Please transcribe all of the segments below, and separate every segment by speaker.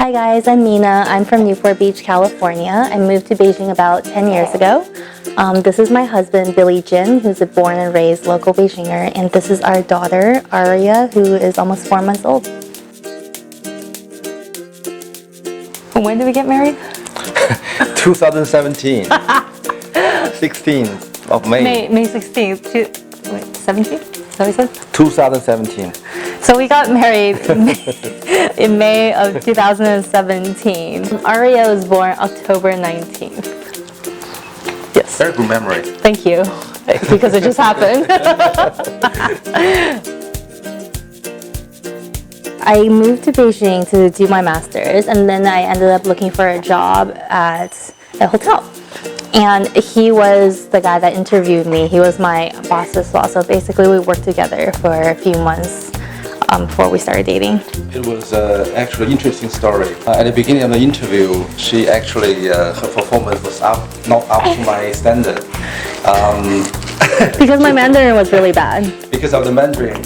Speaker 1: Hi guys, I'm Mina. I'm from Newport Beach, California. I moved to Beijing about 10 years ago. This is my husband, Billy Jin, who's a born and raised local Beijinger, and this is our daughter, Aria, who is almost 4 months old. When did we get married?
Speaker 2: 2017. 16th of May.
Speaker 1: May 16th. 17th? Is that what you said?
Speaker 2: 2017.
Speaker 1: So we got married in May of 2017. Aria was born October 19th. Yes.
Speaker 2: Very good memory.
Speaker 1: Thank you. Because it just happened. I moved to Beijing to do my master's, and then I ended up looking for a job at a hotel. And he was the guy that interviewed me. He was my boss as well. So basically we worked together for a few months before we started dating.
Speaker 2: It was actually an interesting story. At the beginning of the interview, she actually, her performance was not up to my standard.
Speaker 1: Because my Mandarin was really bad.
Speaker 2: Because of the Mandarin,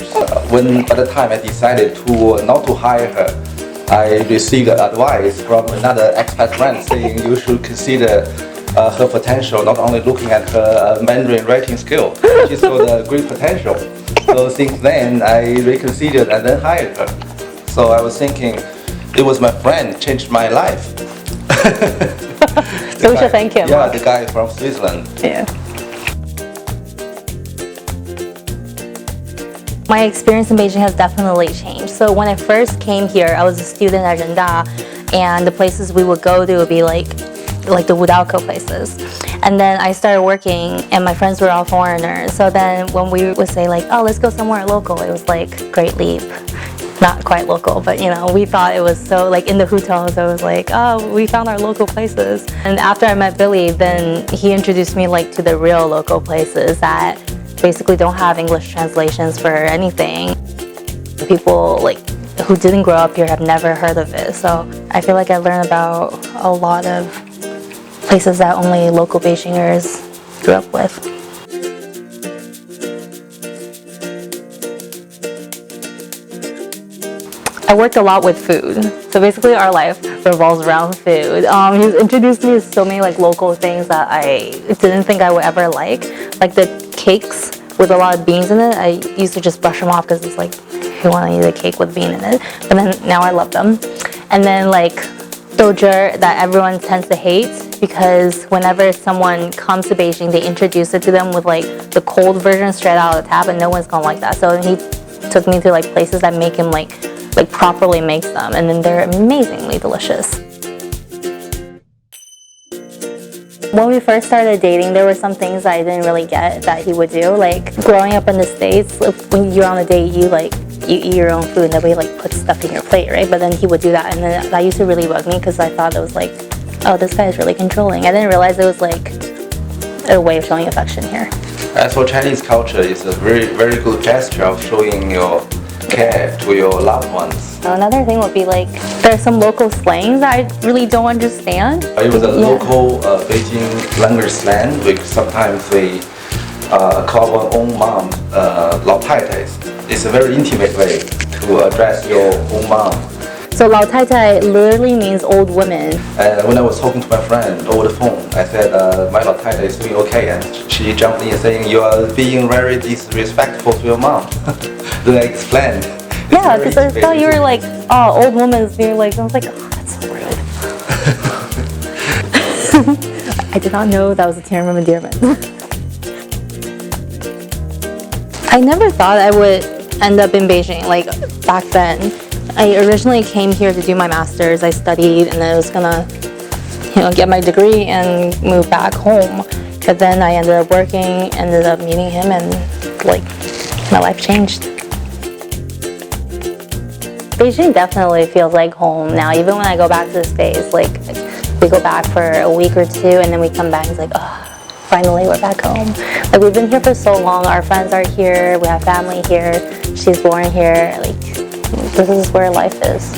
Speaker 2: when by the time I decided to not to hire her, I received advice from another expat friend saying you should consider her potential, not only looking at her Mandarin writing skill. She's got a great potential. So since then, I reconsidered and then hired her. So I was thinking, it was my friend changed my life.
Speaker 1: So we should thank him.
Speaker 2: Yeah, the guy from Switzerland.
Speaker 1: Yeah. My experience in Beijing has definitely changed. So when I first came here, I was a student at Renda, and the places we would go to would be like the Wudalco places. And then I started working, and my friends were all foreigners. So then when we would say like, oh, let's go somewhere local, it was like, great leap. Not quite local, but you know, we thought it was so like in the hotels, it was like, oh, we found our local places. And after I met Billy, then he introduced me like to the real local places that basically don't have English translations for anything. People like who didn't grow up here have never heard of it. So I feel like I learned about a lot of places that only local Beijingers grew up with. I worked a lot with food. So basically our life revolves around food. He's introduced me to so many like local things that I didn't think I would ever like the cakes with a lot of beans in it. I used to just brush them off because it's like, who want to eat a cake with bean in it? But then now I love them. And then like dojer that everyone tends to hate, because whenever someone comes to Beijing, they introduce it to them with like the cold version straight out of the tap, and no one's gonna like that. So he took me to like places that make him like properly makes them, and then they're amazingly delicious. When we first started dating, there were some things that I didn't really get that he would do. Like growing up in the States, when you're on a date, you eat your own food and nobody like puts stuff in your plate, right? But then he would do that, and then that used to really bug me because I thought it was like, oh, this guy is really controlling. I didn't realize it was like a way of showing affection here.
Speaker 2: As for Chinese culture, it's a very, very good gesture of showing your care to your loved ones.
Speaker 1: Another thing would be like, there's some local slangs that I really don't understand.
Speaker 2: It was a local Beijing language slang, which sometimes we call our own mom Lao Tai Tai. It's a very intimate way to address your own mom.
Speaker 1: So Lao Tai Tai literally means old woman.
Speaker 2: And when I was talking to my friend over the phone, I said, my Lao Tai Tai is doing okay, and she jumped in saying, you are being very disrespectful to your mom. Then I explained.
Speaker 1: Yeah, because I thought you were like, oh, old woman's being like, I was like, oh, that's so rude. I did not know that was a term of endearment. I never thought I would end up in Beijing, like back then. I originally came here to do my master's. I studied, and I was gonna, get my degree and move back home. But then I ended up working, ended up meeting him, and like my life changed. Beijing definitely feels like home now. Even when I go back to the States, like we go back for a week or two, and then we come back and it's like, oh, finally we're back home. Like we've been here for so long. Our friends are here. We have family here. She's born here. Like this is where life is.